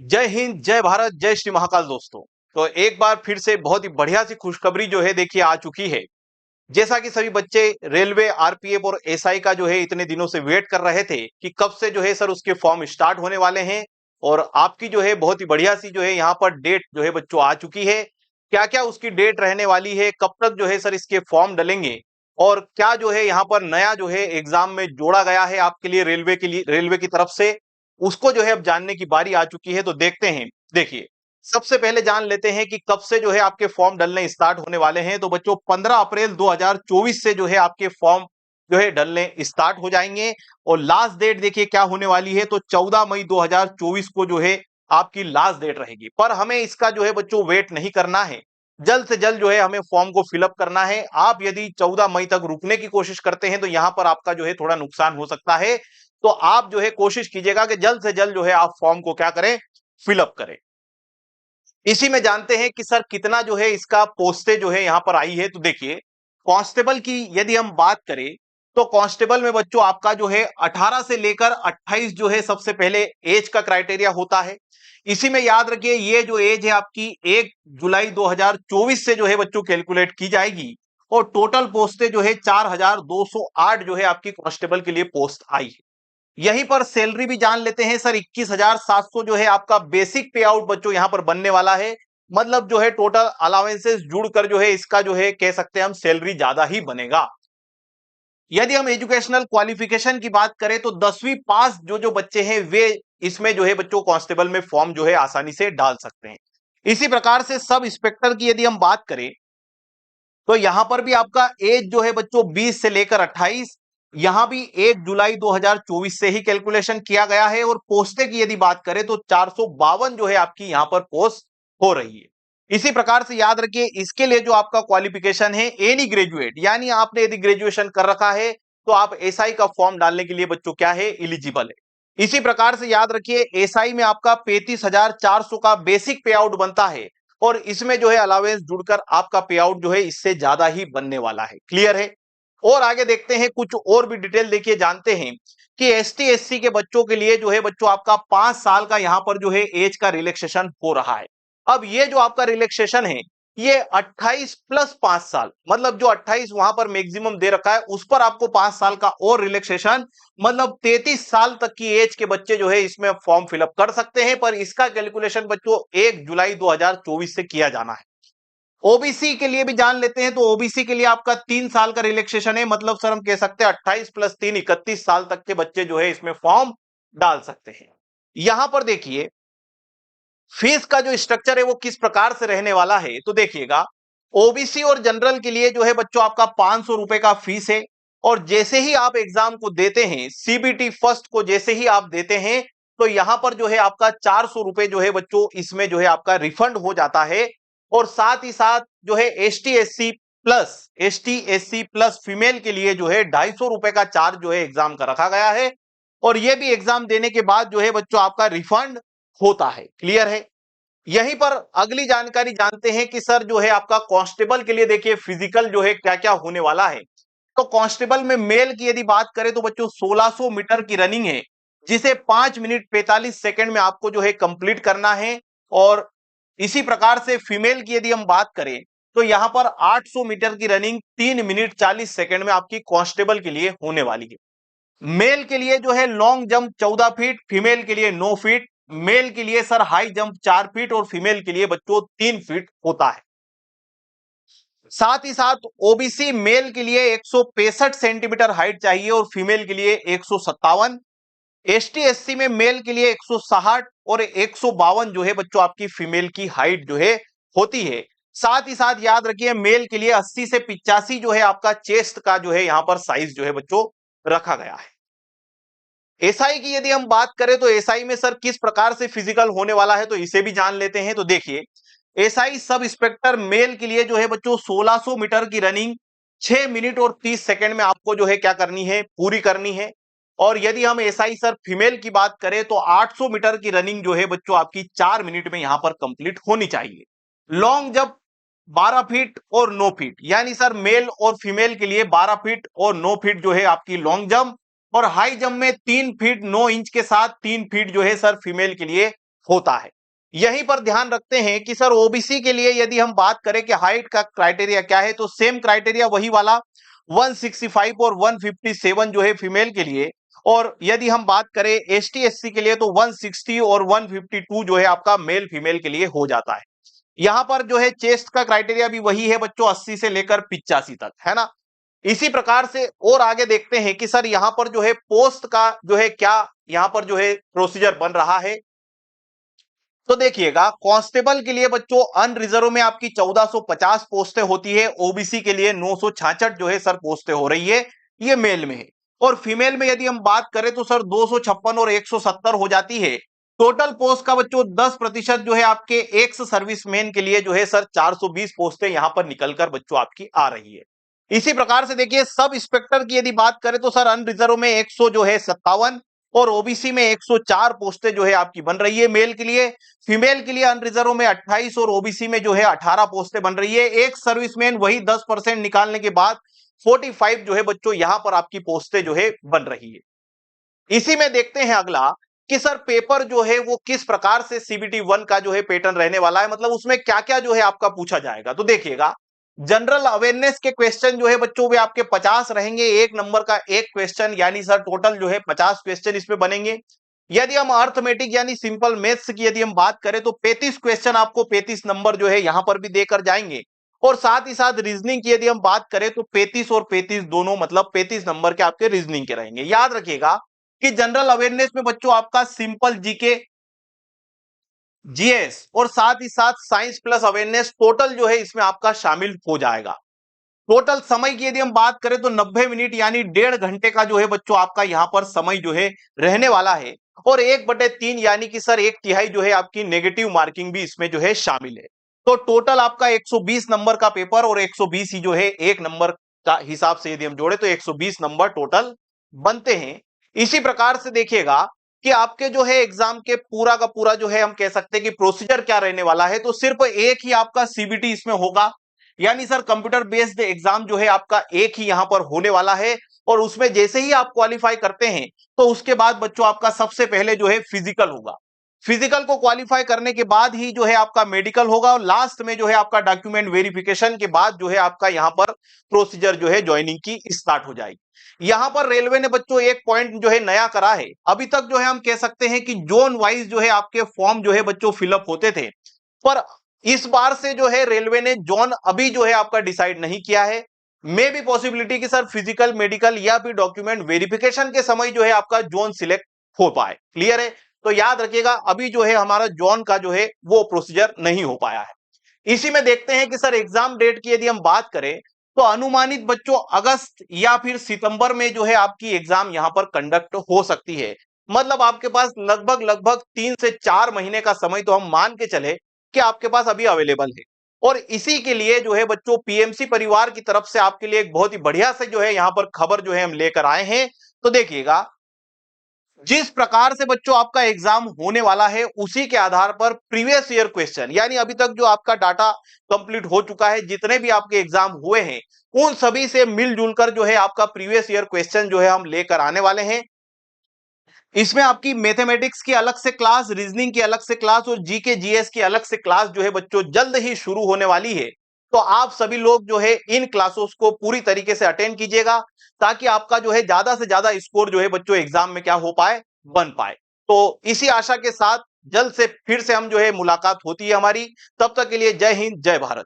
जय हिंद, जय भारत, जय श्री महाकाल दोस्तों। तो एक बार फिर से बहुत ही बढ़िया सी खुशखबरी जो है देखिए आ चुकी है। जैसा कि सभी बच्चे रेलवे, आरपीएफ और एसआई का जो है इतने दिनों से वेट कर रहे थे कि कब से जो है सर उसके फॉर्म स्टार्ट होने वाले हैं। और आपकी जो है बहुत ही बढ़िया सी जो है यहाँ पर डेट जो है बच्चों आ चुकी है। क्या क्या उसकी डेट रहने वाली है, कब तक जो है सर इसके फॉर्म डलेंगे और क्या जो है यहाँ पर नया जो है एग्जाम में जोड़ा गया है आपके लिए रेलवे की तरफ से, उसको जो है अब जानने की बारी आ चुकी है। तो देखते हैं। देखिए, सबसे पहले जान लेते हैं कि कब से जो है आपके फॉर्म डलने स्टार्ट होने वाले हैं। तो बच्चों 15 अप्रैल 2024 से जो है आपके फॉर्म जो है डलने स्टार्ट हो जाएंगे। और लास्ट डेट देखिए क्या होने वाली है, तो 14 मई 2024 को जो है आपकी लास्ट डेट रहेगी। पर हमें इसका जो है बच्चों वेट नहीं करना है, जल्द से जल्द जो है हमें फॉर्म को फिलअप करना है। आप यदि 14 मई तक रुकने की कोशिश करते हैं तो यहां पर आपका जो है थोड़ा नुकसान हो सकता है। तो आप जो है कोशिश कीजिएगा कि जल्द से जल्द जो है आप फॉर्म को क्या करें, फिलअप करें। इसी में जानते हैं कि सर कितना जो है इसका पोस्टेज जो है यहां पर आई है। तो देखिए, कांस्टेबल की यदि हम बात करें तो कांस्टेबल में बच्चों आपका जो है 18 से लेकर 28 जो है सबसे पहले एज का क्राइटेरिया होता है। इसी में याद रखिए ये जो एज है आपकी 1 जुलाई 2024 से जो है बच्चों कैलकुलेट की जाएगी। और टोटल पोस्टेज जो है 4208 जो है आपकी कांस्टेबल के लिए पोस्ट आई है। यहीं पर सैलरी भी जान लेते हैं सर। 21,700 जो है आपका बेसिक पे आउट बच्चों यहां पर बनने वाला है। मतलब जो है टोटल अलावेंसेस जुड़कर जो है इसका जो है कह सकते हैं हम सैलरी ज्यादा ही बनेगा। यदि हम एजुकेशनल क्वालिफिकेशन की बात करें तो 10वीं पास जो जो बच्चे हैं वे इसमें जो है बच्चों कांस्टेबल में फॉर्म जो है आसानी से डाल सकते हैं। इसी प्रकार से सब इंस्पेक्टर की यदि हम बात करें तो यहां पर भी आपका एज जो है बच्चों 20 से लेकर 28, यहां भी 1 जुलाई 2024 से ही कैलकुलेशन किया गया है। और पोस्टे की यदि बात करें तो 452 जो है आपकी यहां पर पोस्ट हो रही है। इसी प्रकार से याद रखिए इसके लिए जो आपका क्वालिफिकेशन है एनी ग्रेजुएट, यानी आपने यदि ग्रेजुएशन कर रखा है तो आप एसआई का फॉर्म डालने के लिए बच्चों क्या है, एलिजिबल है। इसी प्रकार से याद रखिए एसआई में आपका 35,400 का बेसिक पे आउट बनता है। और इसमें जो है अलावेंस जुड़कर आपका पे आउट जो है इससे ज्यादा ही बनने वाला है। क्लियर है। और आगे देखते हैं कुछ और भी डिटेल देखिए, जानते हैं कि एसटी एससी के बच्चों के लिए जो है बच्चों आपका 5 साल का यहां पर जो है एज का रिलैक्सेशन हो रहा है। अब ये जो आपका रिलैक्सेशन है ये 28 प्लस 5 साल, मतलब जो 28 वहां पर मैक्सिमम दे रखा है उस पर आपको 5 साल का और रिलैक्सेशन, मतलब 33 साल तक की एज के बच्चे जो है इसमें फॉर्म फिलअप कर सकते हैं। पर इसका कैलकुलेशन बच्चों 1 जुलाई 2024 से किया जाना है। ओबीसी के लिए भी जान लेते हैं। तो ओबीसी के लिए आपका 3 साल का रिलैक्सेशन है, मतलब सर हम कह सकते हैं 28 प्लस 3 31 साल तक के बच्चे जो है इसमें फॉर्म डाल सकते हैं। यहां पर देखिए फीस का जो स्ट्रक्चर है वो किस प्रकार से रहने वाला है। तो देखिएगा, ओबीसी और जनरल के लिए जो है बच्चों आपका 500 रुपए का फीस है। और जैसे ही आप एग्जाम को देते हैं, सीबीटी फर्स्ट को जैसे ही आप देते हैं तो यहां पर जो है आपका 400 रुपए जो है बच्चों इसमें जो है आपका रिफंड हो जाता है। और साथ ही साथ जो है एसटी एससी प्लस फीमेल के लिए जो है 250 रुपए का चार्ज जो है एग्जाम का रखा गया है। और यह भी एग्जाम देने के बाद जो है बच्चों आपका रिफंड होता है। क्लियर है। यहीं पर अगली जानकारी जानते हैं कि सर जो है आपका कांस्टेबल के लिए देखिए फिजिकल जो है क्या क्या होने वाला है। तो कांस्टेबल में मेल की यदि बात करें तो बच्चों 1600 मीटर की रनिंग है, जिसे 5 मिनट 45 सेकंड में आपको जो है कंप्लीट करना है। और इसी प्रकार से फीमेल की यदि हम बात करें तो यहां पर 800 मीटर की रनिंग 3 मिनट 40 सेकंड में आपकी कांस्टेबल के लिए होने वाली है। मेल के लिए जो है लॉन्ग जंप 14 फीट, फीमेल के लिए 9 फीट। मेल के लिए सर हाई जंप 4 फीट और फीमेल के लिए बच्चों 3 फीट होता है। साथ ही साथ ओबीसी मेल के लिए 165 सेंटीमीटर हाइट चाहिए और फीमेल के लिए 157। एसटी एससी में मेल के लिए 160 और 152 जो है बच्चों आपकी फीमेल की हाइट जो है होती है। साथ ही साथ याद रखिए मेल के लिए 80 से 85 जो है आपका चेस्ट का जो है यहां पर साइज जो है बच्चों रखा गया है। एसआई की यदि हम बात करें तो एसआई में सर किस प्रकार से फिजिकल होने वाला है तो इसे भी जान लेते हैं। तो देखिए, एसआई सब इंस्पेक्टर मेल के लिए जो है बच्चों 1600 मीटर की रनिंग 6 मिनट और 30 सेकंड में आपको जो है क्या करनी है, पूरी करनी है। और यदि हम एसआई सर फीमेल की बात करें तो 800 मीटर की रनिंग जो है बच्चों आपकी 4 मिनट में यहां पर कंप्लीट होनी चाहिए। लॉन्ग जंप 12 फीट और 9 फीट, यानी सर मेल और फीमेल के लिए 12 फीट और 9 फीट जो है आपकी लॉन्ग जंप। और हाई जंप में 3 फीट 9 इंच के साथ 3 फीट जो है सर फीमेल के लिए होता है। यहीं पर ध्यान रखते हैं कि सर ओबीसी के लिए यदि हम बात करें कि हाइट का क्राइटेरिया क्या है, तो सेम क्राइटेरिया वही वाला 165 और 157 जो है फीमेल के लिए, और यदि हम बात करें एसटी एससी के लिए तो 160 और 152 जो है आपका मेल फीमेल के लिए हो जाता है। यहां पर जो है चेस्ट का क्राइटेरिया भी वही है बच्चों, 80 से लेकर 85 तक, है ना। इसी प्रकार से और आगे देखते हैं कि सर यहां पर जो है पोस्ट का जो है क्या यहां पर जो है प्रोसीजर बन रहा है। तो देखिएगा, कांस्टेबल के लिए बच्चों अनरिजर्व में आपकी 1450 पोस्टें होती है, ओबीसी के लिए 966 जो है सर पोस्टें हो रही है, ये मेल में है। और फीमेल में यदि हम बात करें तो सर 256 और 170 हो जाती है। टोटल पोस्ट का बच्चों 10% जो है आपके एक्स सर्विसमैन के लिए जो है सर 420 पोस्टें यहां पर निकलकर बच्चों आपकी आ रही है। इसी प्रकार से देखिए सब इंस्पेक्टर की यदि बात करें तो सर अनरिजर्व में 100 जो है 57 और ओबीसी में 104 पोस्टें जो है आपकी बन रही है मेल के लिए। फीमेल के लिए अनरिजर्व में 28 और ओबीसी में जो है 18 पोस्टें बन रही है। एक सर्विसमैन वही 10% निकालने के बाद 45 जो है बच्चों यहां पर आपकी पोस्टें जो है बन रही है। इसी में देखते हैं अगला कि सर पेपर जो है वो किस प्रकार से सीबीटी 1 का जो है पैटर्न रहने वाला है, मतलब उसमें क्या क्या जो है आपका पूछा जाएगा। तो देखिएगा, जनरल अवेयरनेस के क्वेश्चन जो है बच्चों वे आपके 50 रहेंगे, एक नंबर का एक क्वेश्चन, यानी सर टोटल जो है 50 क्वेश्चन इसमें बनेंगे। यदि हम अर्थमेटिक यानी सिंपल मैथ्स की यदि हम बात करें तो 35 क्वेश्चन आपको 35 नंबर जो है यहां पर भी देकर जाएंगे। और साथ ही साथ रीजनिंग की यदि हम बात करें तो 35 और 35 दोनों, मतलब 35 नंबर के आपके रीजनिंग के रहेंगे। याद रखिएगा कि जनरल अवेयरनेस में बच्चों आपका सिंपल जीके, जीएस और साथ ही साथ साइंस प्लस अवेयरनेस टोटल जो है इसमें आपका शामिल हो जाएगा। टोटल समय की यदि हम बात करें तो 90 मिनट यानी 1.5 घंटे का जो है बच्चों आपका यहां पर समय जो है रहने वाला है। और 1/3 यानी कि सर 1/3 जो है आपकी नेगेटिव मार्किंग भी इसमें जो है शामिल है। तो टोटल आपका 120 नंबर का पेपर और 120 ही जो है एक नंबर का हिसाब से यदि हम जोड़े तो 120 नंबर टोटल बनते हैं। इसी प्रकार से देखिएगा कि आपके जो है एग्जाम के पूरा का पूरा जो है हम कह सकते हैं कि प्रोसीजर क्या रहने वाला है। तो सिर्फ एक ही आपका सीबीटी इसमें होगा, यानी सर कंप्यूटर बेस्ड एग्जाम जो है आपका एक ही यहां पर होने वाला है। और उसमें जैसे ही आप क्वालिफाई करते हैं तो उसके बाद बच्चों आपका सबसे पहले जो है फिजिकल होगा। फिजिकल को क्वालिफाई करने के बाद ही जो है आपका मेडिकल होगा, और लास्ट में जो है आपका डॉक्यूमेंट वेरिफिकेशन के बाद जो है आपका यहां पर प्रोसीजर जो है ज्वाइनिंग की स्टार्ट हो जाएगी। यहां पर रेलवे ने बच्चों एक पॉइंट जो है नया करा है। अभी तक जो है हम कह सकते हैं कि जोन वाइज जो है आपके फॉर्म जो है बच्चों फिलअप होते थे, पर इस बार से जो है रेलवे ने जोन अभी जो है आपका डिसाइड नहीं किया है। मे भी पॉसिबिलिटी कि सर फिजिकल, मेडिकल या फिर डॉक्यूमेंट वेरिफिकेशन के समय जो है आपका जोन सिलेक्ट हो पाए। क्लियर है? तो याद रखिएगा अभी जो है हमारा जोन का जो है वो प्रोसीजर नहीं हो पाया है। इसी में देखते हैं कि सर एग्जाम डेट की यदि हम बात करें तो अनुमानित बच्चों अगस्त या फिर सितंबर में जो है आपकी एग्जाम यहां पर कंडक्ट हो सकती है। मतलब आपके पास लगभग लगभग 3 से 4 महीने का समय तो हम मान के चले कि आपके पास अभी अवेलेबल है। और इसी के लिए जो है बच्चों पीएमसी परिवार की तरफ से आपके लिए एक बहुत ही बढ़िया से जो है यहां पर खबर जो है हम लेकर आए हैं। तो देखिएगा, जिस प्रकार से बच्चों आपका एग्जाम होने वाला है उसी के आधार पर प्रीवियस ईयर क्वेश्चन, यानी अभी तक जो आपका डाटा कंप्लीट हो चुका है, जितने भी आपके एग्जाम हुए हैं उन सभी से मिलजुल कर जो है आपका प्रीवियस ईयर क्वेश्चन जो है हम लेकर आने वाले हैं। इसमें आपकी मैथमेटिक्स की अलग से क्लास, रीजनिंग की अलग से क्लास और जीके जीएस की अलग से क्लास जो है बच्चों जल्द ही शुरू होने वाली है। तो आप सभी लोग जो है इन क्लासेस को पूरी तरीके से अटेंड कीजिएगा, ताकि आपका जो है ज्यादा से ज्यादा स्कोर जो है बच्चों एग्जाम में क्या हो पाए, बन पाए। तो इसी आशा के साथ जल्द से फिर से हम जो है मुलाकात होती है हमारी। तब तक के लिए जय हिंद, जय भारत।